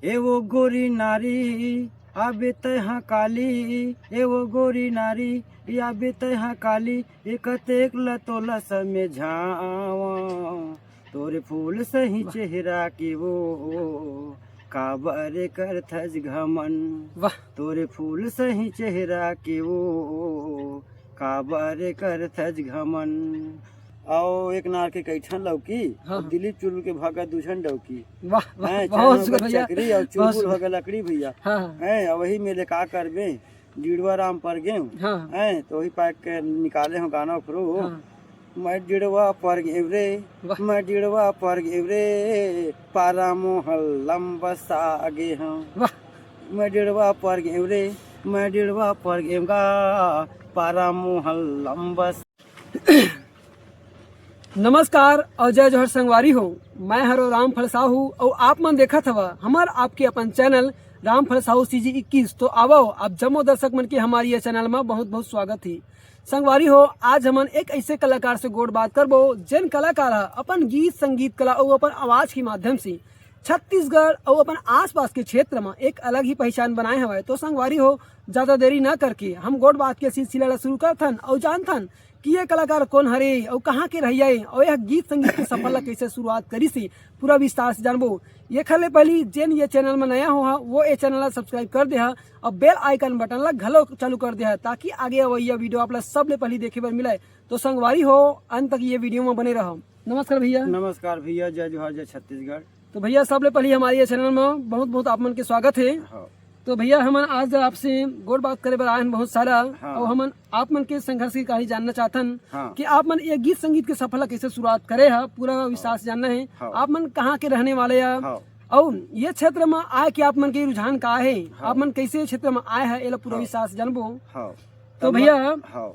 ए वो गोरी नारी आबे तहाँ काली, ए वो गोरी नारी आबे तहाँ काली, एक तेक लतोला समय झावा तोरे फूल सही चेहरा की वो काबर कर थज घमन। वाह तोरे फूल सही चेहरा की वो काबर कर थज घमन। आओ एक नार के कैठन लौकी, हाँ। दिलीप चुलबुल के भागा दूषण डौकी। वाह वाह हैं, बहुत चाहे शुक्र भैया। चक्री और बहुत चुलबुल शुक्र। हो गया लकड़ी भैया। हाँ हैं और वही मेले का करबे जिड़वा राम पर गेहूं हाँ हैं, तो वही पैक के निकाले हो गाना ओकरो। हाँ। मैं जिड़वा पर गेव रे, वाह मैं जिड़वा पर गेव रे, पारा मोहल लंबसा आगे हम। वाह मैं जिड़वा पर गेव रे, मैं जिड़वा पर गेवगा, पारा मोहल लंबस। नमस्कार और जय जोहर संगवारी हो। मैं हरो रामफल साहू और आप मन देखत हवा हमार आपके अपन चैनल रामफल साहू CG 21। तो आवो आप जमो दर्शक मन के हमारी ये चैनल में बहुत बहुत स्वागत ही। संगवारी हो, आज हमन एक ऐसे कलाकार से गोड़ बात करबो जिन कलाकार अपन गीत संगीत कला और अपन आवाज के माध्यम से छत्तीसगढ़ और अपन आसपास के क्षेत्र में एक अलग ही पहचान बनाए हवे। तो संगवारी हो, ज्यादा देरी न करके हम गोड़ बात के सिलसिला ला शुरू करथन और जानथन कि ये कलाकार कौन हरे और कहाँ के रहिए और यह गीत संगीत के सफल ला कैसे शुरुआत करी सी पूरा विस्तार से जानबो। ये खले पहली जेन ये चैनल में नया हो वो ये चैनल ला सब्सक्राइब कर दे और बेल आइकन बटन ला घलो चालू कर दे ताकि आगे वही वीडियो आप सबले पहले देखे बर मिले। तो संगवारी हो, अंत तक ये वीडियो में बने रहो। नमस्कार भैया। नमस्कार भैया, जय जोहार, जय छत्तीसगढ़। तो भैया सबले पहले हमारे ये चैनल में बहुत बहुत आप मन के स्वागत है। हाँ। तो भैया हम आज आपसे गोड़ बात करे बर आए हैं बहुत सारा। हाँ। और हम आप मन के संघर्ष की कहानी जानना चाहतन। हाँ। कि आप मन ये गीत संगीत के सफलता कैसे शुरुआत करे है, पूरा विस्तार से जानना है। हाँ। आप मन कहाँ के रहने वाले हैं हाँ। और ये क्षेत्र में आए कि आप मन के रुझान का है। हाँ। आप मन कैसे क्षेत्र में आए है ये पूरा हाँ। विस्तार से जानबो। हाँ। तो भैया हाँ।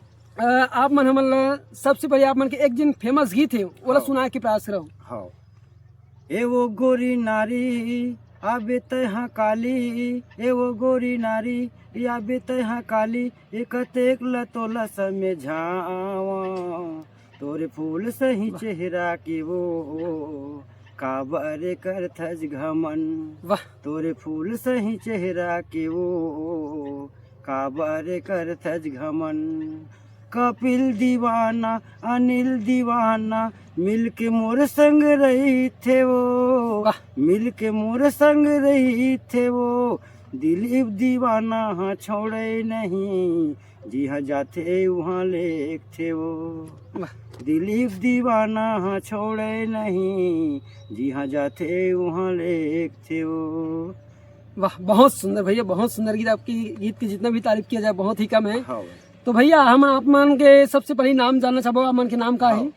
आप मन हमन सबसे पहले आप मन के एक दिन फेमस गीत है वो ला हाँ। सुनाए के प्रयास करो। हाँ। ए वो गोरी नारी आबे तहाँ काली, ए वो गोरी नारी आबे तहाँ काली, एक तेक लतोला समय झावा तोरे फूल सही चेहरा की वो काबर कर थज घमन। वाह तोरे फूल सही चेहरा की वो काबर कर थज घमन। कपिल दीवाना अनिल दीवाना मिल के मोर संग रही थे वो, वाह मिल के मोर संग रही थे वो, दिलीप दीवाना हाँ छोड़े नहीं, जी हाँ जाते वहाँ लेक थे वो। वाह दिलीप दीवाना हाँ छोड़े नहीं, जी हाँ जाते वहाँ लेक थे वो। वाह बहुत सुंदर भैया, बहुत सुंदर गीत। आपकी गीत की जितना भी तारीफ किया जाए बहुत ही कम है। हाँ। तो भैया हम आप मन के सबसे पहले नाम जानना चाहबो। आप मन के नाम का है?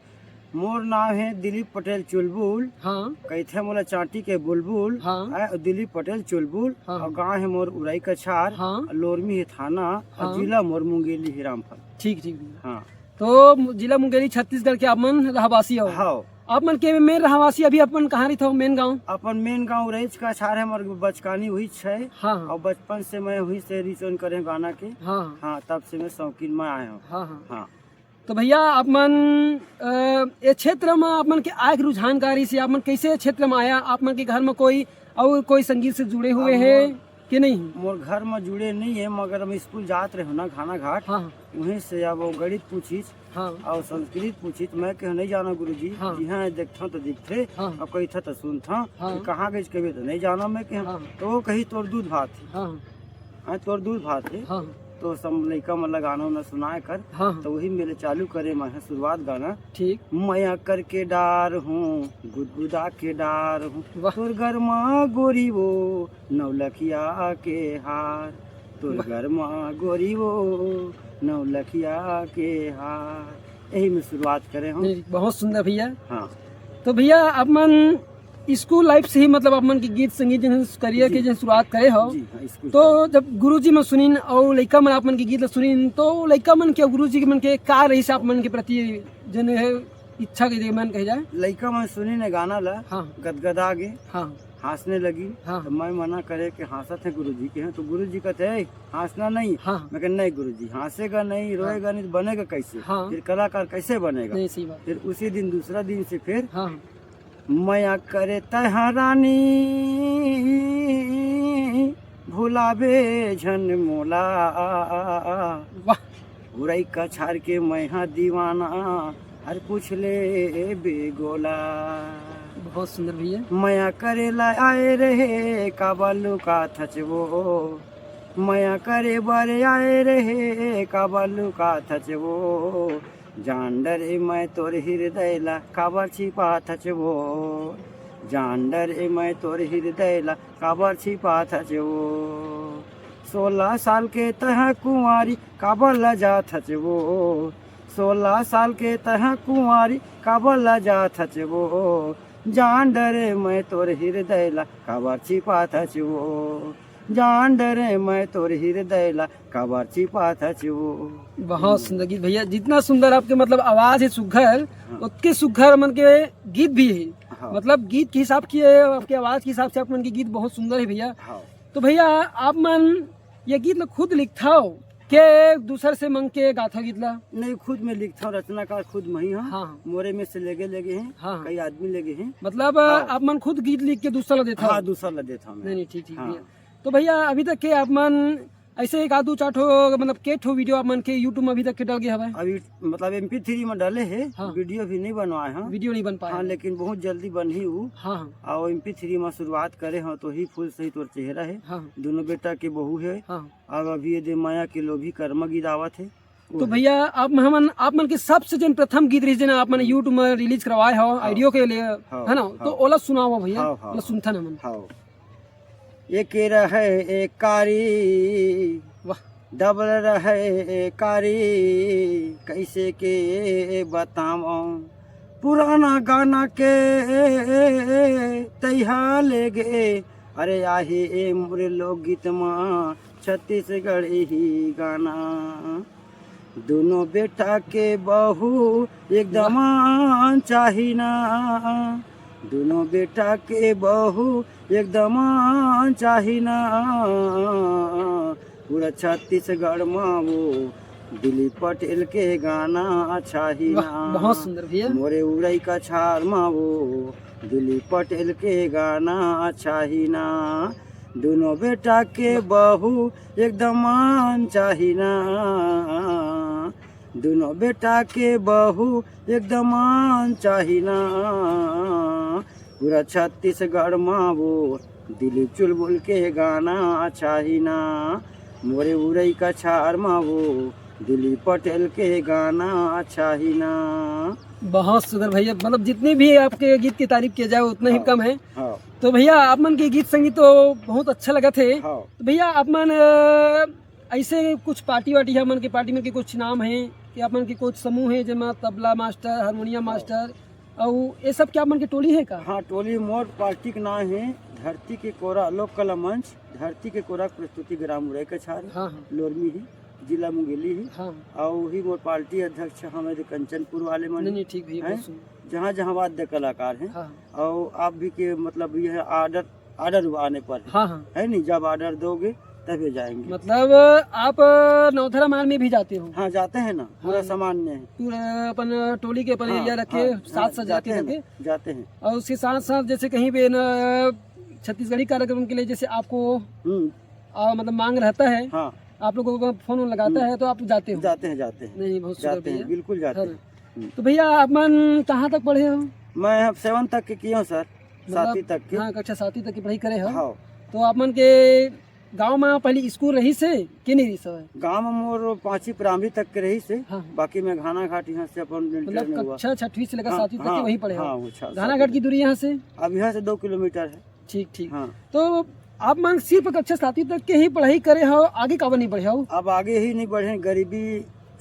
मोर नाम है दिलीप पटेल चुलबुल। हाँ कहते मोला चाटी के बुलबुल। हाँ दिलीप पटेल चुलबुल। हाँ। और गाँव है मोर उड़ाई कछार। हाँ। लोरमी है थाना। हाँ। और जिला मोर मुंगेली है रामफल। ठीक ठीक भैया। हाँ। तो जिला मुंगेरी छत्तीसगढ़ के आप मन रहवासी हो। हाँ। आप मन के मेन रहवासी अभी अपन कहाँ रही थो? मेन गाँव अपन मेन गाँव उड़ाई कछार है, मोर बचकानी हुई छे। हाँ और बचपन से मैं हुई से रिचन करे गाना के। हाँ हाँ, तब से मैं शौकीन में आया हूँ। हाँ हाँ। हाँ। तो भैया आप मन ये क्षेत्र में आप मन के आय के रुझानकारी से आप मन कैसे क्षेत्र में आया? आप मन के घर में कोई और कोई संगीत से जुड़े हुए है कि नहीं? मोर घर में जुड़े नहीं है, मगर हम स्कूल जात रहे ना घाना घाट। हाँ वहीं से अब वो गणित पूछी हाँ और संस्कृत पूछी तो मैं कह नहीं जाना गुरुजी। हाँ। जी हाँ, देखता तो दिखते। हाँ। और कही था तो सुनता। हाँ। कहाँ गई कभी तो नहीं जाना मैं कह। हाँ। तो वो कही तोर दूध भात है। हाँ हाँ, तोर दूध भात है। हाँ तो सब लड़का मतलब गाना उना सुनाए कर। हाँ तो वही मेरे चालू करे मैं शुरुआत गाना। ठीक। मैं करके डार हूँ गुदगुदा के डार हूँ, वाह तोर गरमा गोरी वो नौलखिया के हार, तोर गरमा गोरी वो नौलखिया के हार। यही में शुरुआत करे हूँ। नहीं, बहुत सुंदर भैया। हाँ। तो भैया आप मन स्कूल लाइफ से ही मतलब आप मन की गीत संगीत जन करियर के जन शुरुआत करे हो। जी हाँ, स्कूल तो जब गुरुजी में सुनीन और लड़का मन आप मन की गीत सुनीन तो लड़का मन के गुरुजी के मन के का रही से आप मन के प्रति जन है इच्छा के मन कह जाए? लड़का मैं सुनी ने गाना ला। हाँ गदगदा गे हाँ हंसने लगी। हाँ। तो मैं मना करे कि हंसत है गुरुजी के हैं। तो गुरुजी कहते हैं हंसना नहीं। हाँ मैं कह नहीं गुरुजी, हंसेगा नहीं रोएगा नहीं तो बनेगा कैसे? हाँ। फिर कलाकार कैसे बनेगा? नहीं सही बात। फिर उसी दिन दूसरा दिन से फिर हाँ मया करे तहारानी बुलावे झन मोला, वाह, उड़ई कछार के मैहा दीवाना हर पूछ ले बेगोला। बहुत सुंदर भैया। मया करेला आए रहे काबालू का थचवो, मया करे बारे आए रहे काबालू का थचवो, जान डरे मैं तोर हृदय ला काबर छिपा थचवो, जान डरे मैं तोर हृदय ला काबर छिपा थचवो। 16 साल के तह कुंवारी काबर ला जा थचवो, 16 साल के तह कुंवारी काबर ला जा थचवो, जान डरे मैं तोर हृदय ला काबर छिपा थचवो, जान डरे मैं तोर हृदय ला काबर छिपा थचवो। बहुत सुंदर गीत भैया। जितना सुंदर आपके मतलब आवाज है सुघर, उतके सुघर मन के गीत भी है। हाँ। मतलब गीत के हिसाब की आपके आवाज के हिसाब से आप मन के गीत बहुत सुंदर है भैया। हाँ। तो भैया आप मन ये गीत ला खुद लिखता हो के दूसर से मंग के गाथा गीत ला? नहीं, खुद में लिखता हूँ, रचनाकार खुद में ही। हाँ। मोरे में से लगे हैं। हाँ। कई आदमी लगे हैं। मतलब हाँ। आप मन खुद गीत लिख के दूसरा ला देता हो? हाँ, दूसरा ला देता हूँ। नहीं ठीक हाँ। भैया। तो भैया अभी तक के आप मन ऐसे एक आधो चाठो मतलब के ठो वीडियो आप मन के यूट्यूब में अभी तक के डल गए हवे? अभी मतलब MP3 में डाले है। हाँ। वीडियो भी नहीं बनवाए हैं। वीडियो नहीं बन पाया? हाँ, लेकिन बहुत जल्दी बन ही हूँ। हाँ और MP3 में शुरुआत करे हैं तो ही फूल सही तोर चेहरा है। हाँ दोनों बेटा के बहू है। हाँ। और अभी ये दे माया के लोभी कर्म गीत आवत है। तो भैया आप मन के सबसे जन प्रथम गीत रही जन आप मन यूट्यूब में रिलीज करवाए हो आइडियो के लिए, है ना? तो ओला सुनाओ भैया। हाँ। ओला सुनता ना मन। हाँ। एक रहे एक कारी, वाह, डबल रहे कारी, कैसे के बताओ पुराना गाना के तैहा ले गे। अरे आहे ए मोरे लोकगीत माँ छत्तीसगढ़ ही गाना, दोनों बेटा के बहू एकदम चाहिना, दोनों बेटा के बहू एकदम चाहिना, पूरा छत्तीसगढ़ में वो दिलीप पटेल के गाना चाहिना। वाह, बहुत सुंदर भैया। मोरे उड़ई कछार में वो दिलीप पटेल के गाना चाहिना, दोनों बेटा के बहू एकदम चाहिना, दोनों बेटा के बहू एकदम चाहिना, पूरा छत्तीसगढ़ में वो दिलीप चुलबुल के गाना चाहिना, मोरे उड़ई कछार में वो दिलीप पटेल के गाना चाहिना। बहुत सुंदर भैया। मतलब जितनी भी आपके गीत की तारीफ किया जाए उतना ही हाँ। कम है। हाँ। तो भैया आप मन के गीत संगीत तो बहुत अच्छा लगा थे। हाँ। तो भैया आप मन ऐसे कुछ पार्टी वार्टी है मन के पार्टी में के कुछ नाम है कि आप मन के कुछ समूह है जिनमें तबला मास्टर, हारमोनियम मास्टर और ये सब क्या मन के टोली है का? हाँ, टोली मोर पार्टी के नाम है धरती के कोरा लोक कला मंच, धरती के कोरा प्रस्तुति ग्राम उड़ई कछार, हाँ हाँ लोरमी ही, जिला मुंगेली ही। हाँ। और वही मोर पार्टी अध्यक्ष हमारे कंचनपुर वाले मन, नहीं ठीक भैया, हैं? बहुत सुंदर। जहाँ जहाँ वाद्य कलाकार हैं। हाँ और आप भी के मतलब ये है आर्डर आने पर हाँ हाँ। है नहीं, जब आर्डर दोगे तभी जाएंगे। मतलब आप नौथरा मान में भी जाते हो? हाँ, जाते हैं ना, पूरा हाँ। सामान्य है। पूरा अपन टोली के अपन हाँ, एरिया रखे हाँ, साथ हाँ, सजा जाते के हैं रखे। ना, जाते हैं। और उसके साथ साथ जैसे कहीं पे न छत्तीसगढ़ी कार्यक्रम के लिए जैसे आपको मतलब मांग रहता है, हाँ, आप लोगों को फोन लगाता है तो आप जाते हो? जाते हैं। नहीं, बहुत शुक्र जाते हैं, भैया। बिल्कुल जाते हाँ। हैं। तो भैया आप मन कहाँ तक पढ़े हो? मैं 7 तक के किया हूँ सर, 7वीं तक के। हाँ, कक्षा 7वीं तक की पढ़ाई करे हो। हाँ। तो आप मन के गांव में पहले स्कूल रही से कि नहीं रही सब? गाँव में मोर 5वीं प्राइमरी तक के रही से। हाँ। बाकी मैं घाना घाट यहाँ से अपन इंटर में मतलब हुआ। कक्षा 6वीं से लेकर हाँ, 7वीं तक के हाँ, वहीं पढ़े हाँ, हो? वो 6 घाना घाट की दूरी यहाँ से? अब यहाँ से 2 किलोमीटर है। ठीक। हाँ। तो आप मन सिर्फ कक्षा 7वीं तक के ही पढ़ाई करे हो, आगे काबर नहीं पढ़े हो? अब आगे ही नहीं बढ़े, गरीबी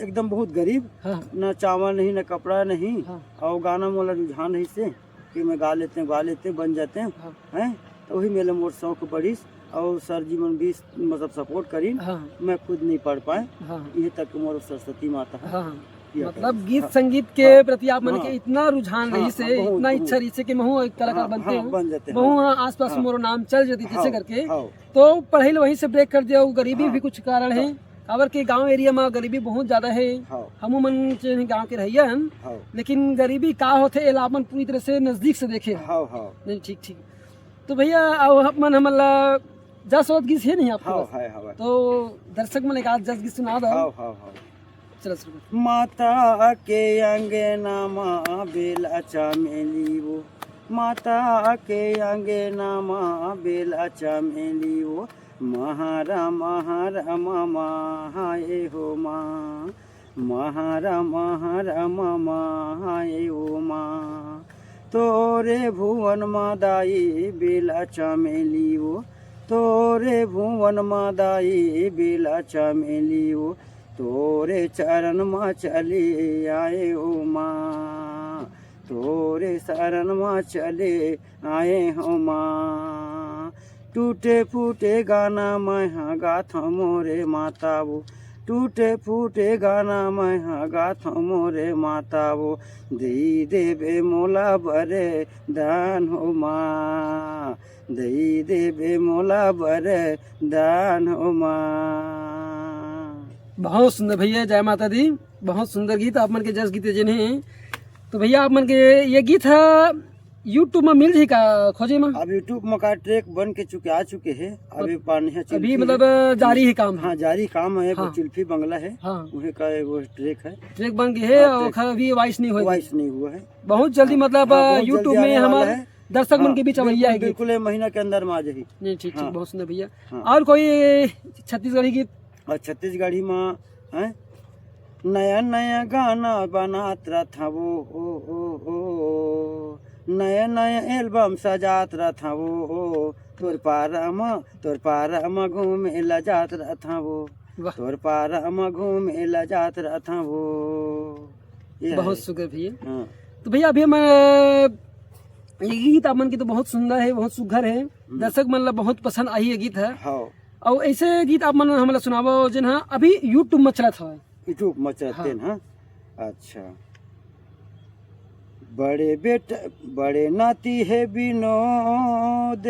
एकदम बहुत गरीब, हाँ न चावल नहीं, न कपड़ा नहीं। हाँ और गाना मोला रुझान है से कि मैं गा लेते बन जाते हैं, हाँ हैं? तो वही मेरे मोर शौक बढ़िस। और सर जी मन भी मतलब सपोर्ट करी, हाँ मैं खुद नहीं पढ़ पाए, हाँ ये तक मोर सरस्वती माता है। हाँ। किया मतलब करें। गीत हाँ, संगीत के हाँ, प्रति आप मन हाँ, के इतना रुझान हाँ, रही से, बहुत, इतना बहुत। इच्छा रही से कि महू एक कलाकार हाँ, बनते हाँ, हो, बन जाते हैं। महू आस पास हाँ। मोरो नाम चल जाती जैसे करके। हाँ, तो पढ़ाई वहीं से ब्रेक कर दिया। गरीबी हाँ। भी कुछ कारण है, काबर के गांव एरिया में गरीबी बहुत ज्यादा है। हाँ, हमू मन गाँव के रहिया हन, हाँ, लेकिन गरीबी का होते एला अपन पूरी तरह से नजदीक से देखे। हाँ, हाँ। नहीं ठीक। तो भैया अब मन हमला जसवत गीत है नहीं आपके हाँ पास? है हवा। तो दर्शक मन एक आध जस गीत सुना दो। हाँ हाँ हाँ। चलो शुरू करो। माता के अंगना माँ बेला चमेली वो, माता के अंगना माँ बेला चमेली वो, महारा महारा मामा हाय हो माँ, महारा महारा मामा हाय हो माँ। तोरे भुवन मादाई बेला चमेली वो, तोरे भुवन मादाई बेला चमेली वो, तोरे चरण माँ चले आए हो माँ, तोरे शरण माँ चले आए हो माँ। टूटे फूटे गाना मैं गाथ मोरे माता वो, टूटे फूटे गाना मैं गाथ मोरे माता वो, दई देवे मोला बरे दान हो माँ, दई देवे मोला बरे दान हो माँ। बहुत सुंदर भैया, जय माता दी। बहुत सुंदर गीत आप मन के जस गीत जिन्हें। तो भैया आप मन के ये गीत है यूट्यूब में मिल का खोजे में? अब यूट्यूब में का ट्रैक बन के चुके आ चुके हैं अभी पानी है अभी मतलब जारी है काम? हाँ जारी काम है। हाँ। चिल्फी बंगला है, हाँ वही का वो ट्रैक है, ट्रैक बन गए है और अभी वाइस नहीं हुआ, वाइस नहीं हुआ है। बहुत जल्दी मतलब हाँ, बहुत यूट्यूब जल्दी में आने वाला हमारे है। दर्शक मन के बीच अवैया है गीत। बिल्कुल ये महीना के अंदर में आ जाही। नहीं ठीक ठीक, हाँ। बहुत सुंदर भैया। हाँ। और कोई छत्तीसगढ़ी गीत? और छत्तीसगढ़ी में है नया नया गाना बनात रहा वो, ओ नया नया एल्बम सजात रहा वो, तोर पारा में घूमे ला जात रहा वो, वाह तोर पारा में घूमे ला जात रहा वो। ये बहुत है। सुंदर भैया। हाँ। तो भैया अभी मैं ये गीत आप मन की तो बहुत सुंदर है, बहुत सुघर है, दर्शक मन ला बहुत पसंद आई ये गीत है। हाँ और ऐसे गीत आप मन हमला सुनावो जिन अभी यूट्यूब में चलत है। यूट्यूब में चलते हैं। हाँ। अच्छा बड़े बेटा बड़े नाती है विनोद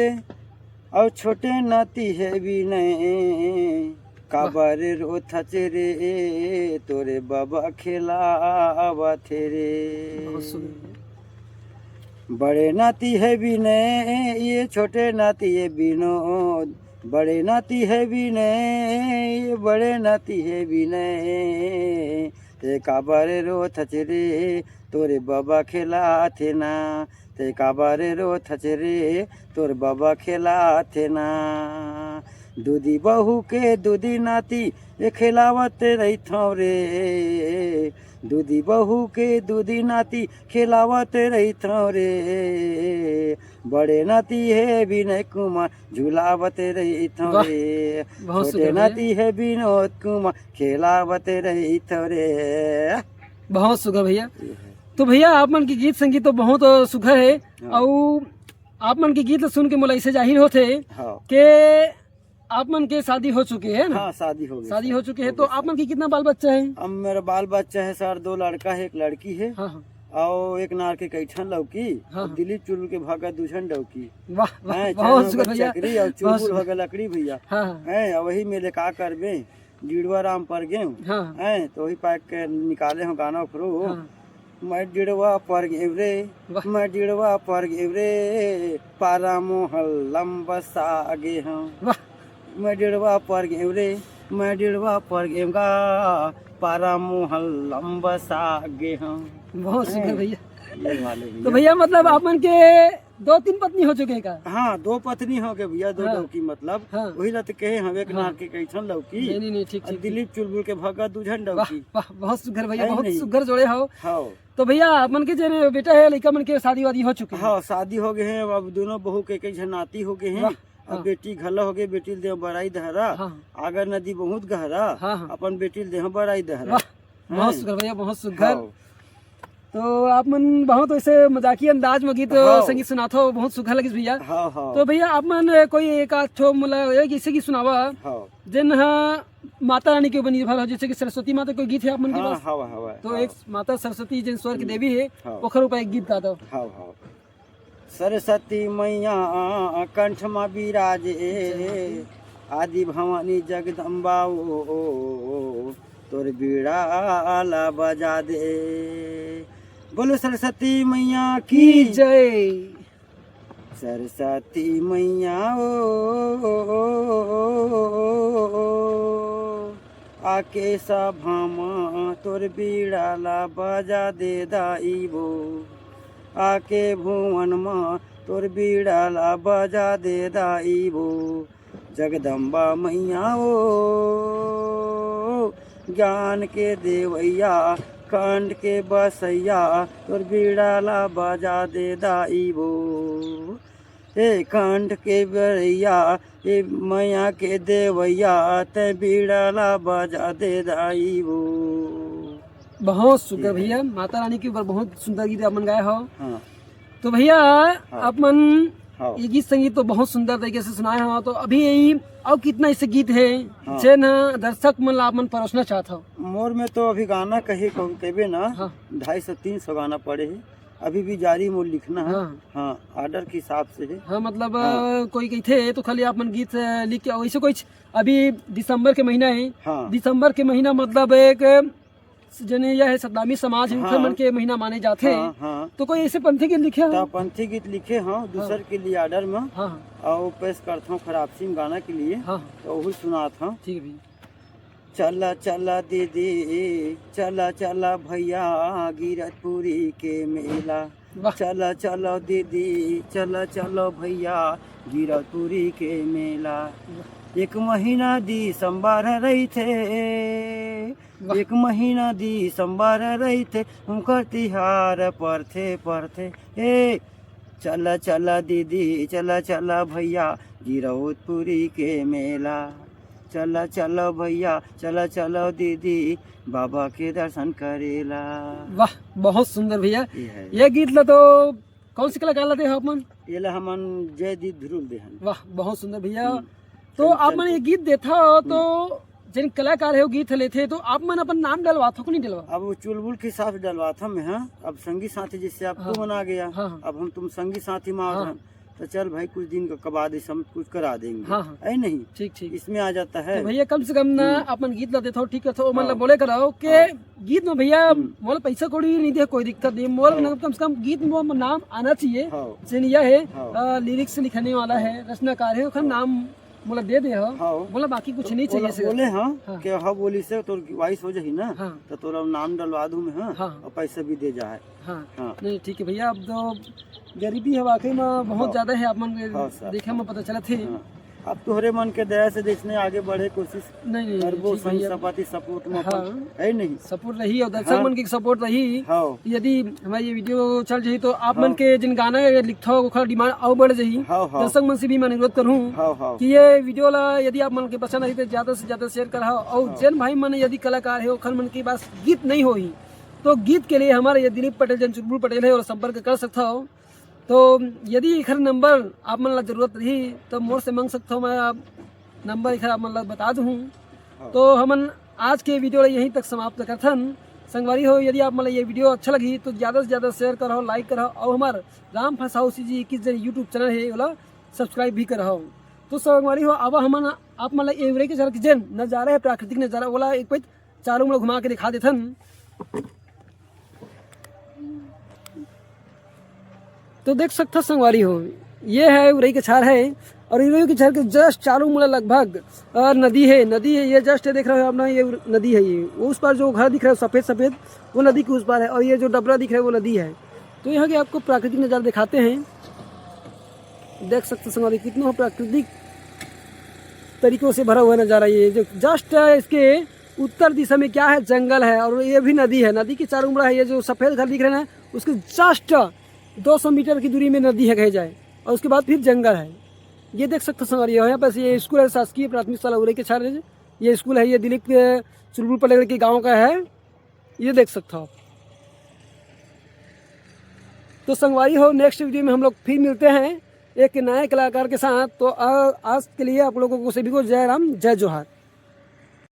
और छोटे नाती है विनय, काबर रो थचरे तोरे बाबा खिलावा थे बहुत सुंदर। बड़े नाती है विनय, ये छोटे नाती है विनोद, बड़े नाती है विनय, ये बड़े नाती है विनय, ते काबारे रो थचरे तोरे बाबा खेला थे ना, ते काबारे रो थचरे तोर बाबा खेला थे ना। दूधी बहू के दूधी नाती ये खिलावत रही थो रे, दूधी बहू के दूधी नाती खिलावत रही थो रे, बड़े नाती है विनय कुमार झूलावत रही थो रे, छोटे नाती है विनोद कुमार खिलावत रही थो रे। बहुत सुघर भैया। तो भैया आप मन की गीत संगीत तो बहुत सुघर है। हाँ। और आप मन के गीत सुन के मोला ऐसे जाहिर होते हाँ। कि आप मन के शादी हो चुके हैं ना? हाँ शादी हो गई। शादी हो चुके हैं। तो आप मन की कितना बाल बच्चा है? अब मेरा बाल बच्चा है सर, 2 लड़का है 1 लड़की है। हाँ हाँ। और एक नार के कैठन लौकी, हाँ। दिलीप चुल के भागा दूषण डौकी, वाह वाह, बहुत शुक्र भैया। चकरी और चुलबुल हो गया लकड़ी भैया। हाँ है वही मेले का करबे जिड़वा राम पर गे हाँ है, तो वही पैक के निकाले हो गाना उखरो। हाँ। मैं जिड़वा पर गेव रे, मैं जिड़वा पर गेव रे, पारा मोहल लंबा सागे हम, वाह मैं जिड़वा पर गेव रे, मैं जिड़वा पर गेव गा, पारा मोहल लंबा सागे हम। बहुत शुक्र भैया। ये वाले भैया। तो भैया मतलब आप मन के 2-3 पत्नी हो चुके हैं का? हाँ 2 पत्नी हो गए भैया, 2 हाँ। लौकी मतलब। हाँ। वही लत कहे हम एक हाँ। नार के कैठन लौकी, नहीं नहीं ठीक और ठीक। दिलीप चुलबुल के भगा दूषण वाह डौकी। वाह, बहुत सुघर भैया, है बहुत नहीं? सुघर जोड़े हो। हाँ तो भैया आप मन के जो बेटा है लड़का मन के शादी वादी हो चुके हैं? हाँ शादी हो गए हैं। अब दोनों बहू के कई नाती हो गए हैं। वाह, अब हाँ। बेटी घला हो गई, बेटी देह बड़ाई दहरा, हाँ आगर नदी बहुत गहरा, हाँ हाँ। अपन बेटी देह बड़ाई दहरा। वाह बहुत हैं? सुघर भैया, बहुत सुघर। हाँ। तो आप मन बहुत ऐसे मजाकी अंदाज में गीत हाँ। संगीत सुनाते हो, बहुत सुघर लगी भैया। हाँ हाँ तो भैया आप मन कोई एक आध ठो मतलब एक ऐसे गीत सुनावा हाँ जिन माता रानी के ऊपर निर्भर हो, जैसे कि सरस्वती माता कोई गीत है आप मन के हाँ पास? हाँ हाँ तो एक माता सरस्वती जिन स्वर की देवी है, हाँ। ओकर ऊपर एक गीत गा दो। हाँ हाँ। सरस्वती मैया कंठ में विराजे, आदि भवानी जगदम्बा ओ, तोर बीड़ा बजा दे, बोलो सरस्वती मैया की जय। सरस्वती मैया ओ आके सभामा तोर बीड़ाला बजा दे दाइबो, आके भुवन में तोर बीड़ाला बजा दे दाइबो। जगदम्बा मैया ओ ज्ञान के देवैया, कंठ के बसैया, तोर बीड़ाला बजा दे दाइबो। ए कंठ के बरैया, ए मैया के देवैया, ते बीड़ाला बजा दे दाइबो। बहुत सुंदर भैया, माता रानी के ऊपर बहुत सुंदर गीत अपन गाए हो। हाँ तो भैया अपन हाँ ये गीत संगीत तो बहुत सुंदर तरीके से सुनाए हो। तो अभी यही और कितना ऐसे गीत है हाँ। जे न दर्शक मन ला अपन परोसना चाहत हो। मोर में तो अभी गाना कहे कहबे ना, हाँ। 250-300 गाना पड़े है, अभी भी जारी मोर लिखना है। हाँ। हाँ ऑर्डर के हिसाब से है। हाँ मतलब हाँ। कोई कहते तो खाली अपन गीत लिख के वैसे कोई अभी दिसंबर के महीना है। हाँ दिसंबर के महीना मतलब एक जने यह है सतनामी समाज है, हाँ। मन के महीना माने जाते हैं। हाँ हाँ तो कोई ऐसे पंथी गीत लिखे तो हो? पंथी गीत लिखे हाँ दूसर के लिए ऑर्डर में, हाँ और पेश करता हूँ खराब सिंह गाना के लिए। हाँ तो वही सुनाता हूँ। ठीक है भैया। चला चला दीदी, चला चला भैया, गिरतपुरी के मेला। वाह। चला चलो दीदी, चला चलो भैया, गिरतपुरी के मेला। एक महीना दिसंबर रही थे, एक महीना दिसंबर रही थे, उनका तिहार परथे परथे। ए चला चला दीदी, चला चला भैया, गिरतपुरी के मेला। चला चलो भैया, चला चलो दीदी, बाबा के दर्शन करेला। वाह बहुत सुंदर भैया। ये है ये गीत ला तो कौन सी कलाकार लाते हो अपन? ये ला हमन जयदीप ध्रुव देहन। वाह बहुत सुंदर भैया। तो चल, आप चल, मन ये गीत देथा हो तो जिन कलाकार है वो गीत लेते तो आप मन अपन नाम डलवा थो कि नहीं डलवा? अब वो चुलबुल के साथ डलवाता मैं। हाँ अब संगी साथी जैसे आप हाँ। तू मना गया, हाँ। अब हम तुम संगी साथी में हाँ। हाँ। तो चल भाई कुछ दिन का बाद हम कुछ करा देंगे। हाँ, हाँ। ऐ नहीं ठीक ठीक। इसमें आ जाता है। तो भैया कम से कम ना अपन गीत ला देथो ठीक है। तो मतलब बोले कराओ के गीत में भैया मोल पैसा कौड़ी नहीं दे, कोई दिक्कत नहीं। मोल कम से कम गीत में नाम आना चाहिए। हाँ जिन यह है हाँ। लिरिक्स लिखने वाला है, रचनाकार है, उसका नाम बोला दे दे हो। हाँ। बोला बाकी कुछ नहीं चाहिए से। बोले हाँ, हाँ। कि हाँ बोली से तो वाइस हो जाही ना। हाँ। तो तोरा नाम डलवा दूं मैं। हाँ, हाँ। और पैसा भी दे जाए। हाँ हाँ नहीं ठीक है भैया। अब तो गरीबी है वाकई में बहुत हाँ। ज्यादा है, अपन हाँ, सर। देखे में पता चला थे। हाँ। अब तोहरे मन के दया से देखने आगे बढ़े कोशिश नहीं करबो, ठीक भैया। सपाती सपोर्ट में हाँ। है नहीं। सपोर्ट रही और दर्शक हाँ। मन की सपोर्ट रही। हाँ यदि हमारी ये वीडियो चल जाही तो आप हाँ। मन के जिन गाना लिखता हो ओखर डिमांड और बढ़ जाही। हाँ हाँ दर्शक मन से भी मैं अनुरोध करूँ हाँ हाँ कि ये वीडियो ला यदि आप मन के पसंद आई तो ज्यादा से ज्यादा शेयर करा। और जन भाई मन यदि कलाकार है ओखर मन की पास गीत नहीं होई तो गीत के लिए हमारे ये दिलीप पटेल जन चुलबुल पटेल है और संपर्क कर सकता हो। तो यदि इखर नंबर आप मन ला जरूरत रही तो मोर से मांग सकता हूँ। मैं आप नंबर इखर आप मन ला बता दूँ। तो हमन आज के वीडियो यहीं तक समाप्त करथन। संगवारी हो यदि आप मतलब ये वीडियो अच्छा लगी तो ज़्यादा से ज़्यादा शेयर करो, लाइक करो और हमारे राम फसाओ CG 21 जन यूट्यूब चैनल है वाला सब्सक्राइब भी करो। तो संगवारी हो अब हम आप मतलब एवरे के सर जन नज़ारा है, प्राकृतिक नज़ारा वाला एक पच चारों में घुमा के दिखा देथन। तो देख सकता संगवारी हो ये है उरई के छार है और उरई के छार के जस्ट चारों मुड़ा लगभग नदी है। नदी है ये जस्ट देख रहे हो अपना, ये नदी है। ये उस पर जो घर दिख रहा है सफ़ेद सफ़ेद वो नदी के उस पार है और ये जो डबरा दिख रहा है वो नदी है। तो यहाँ के आपको प्राकृतिक नज़ारा दिखाते हैं। देख सकते संगवारी कितना प्राकृतिक तरीकों से भरा हुआ नज़ारा। ये जो जस्ट इसके उत्तर दिशा में क्या है जंगल है और ये भी नदी है। नदी के चारों मुड़ा है। ये जो सफ़ेद घर दिख रहे हैं उसके जस्ट 200 मीटर की दूरी में नदी है कहे जाए और उसके बाद फिर जंगल है। ये देख सकते संगवारी हो यहाँ पर ये स्कूल है शासकीय प्राथमिक शाला उरई के छार। ये स्कूल है, ये दिलीप चुलबुल पटेल के गांव का है। ये देख सकते हो। तो संगवारी हो नेक्स्ट वीडियो में हम लोग फिर मिलते हैं एक नए कलाकार के साथ। तो आज के लिए आप लोगों को सभी को जय राम जय जोहार।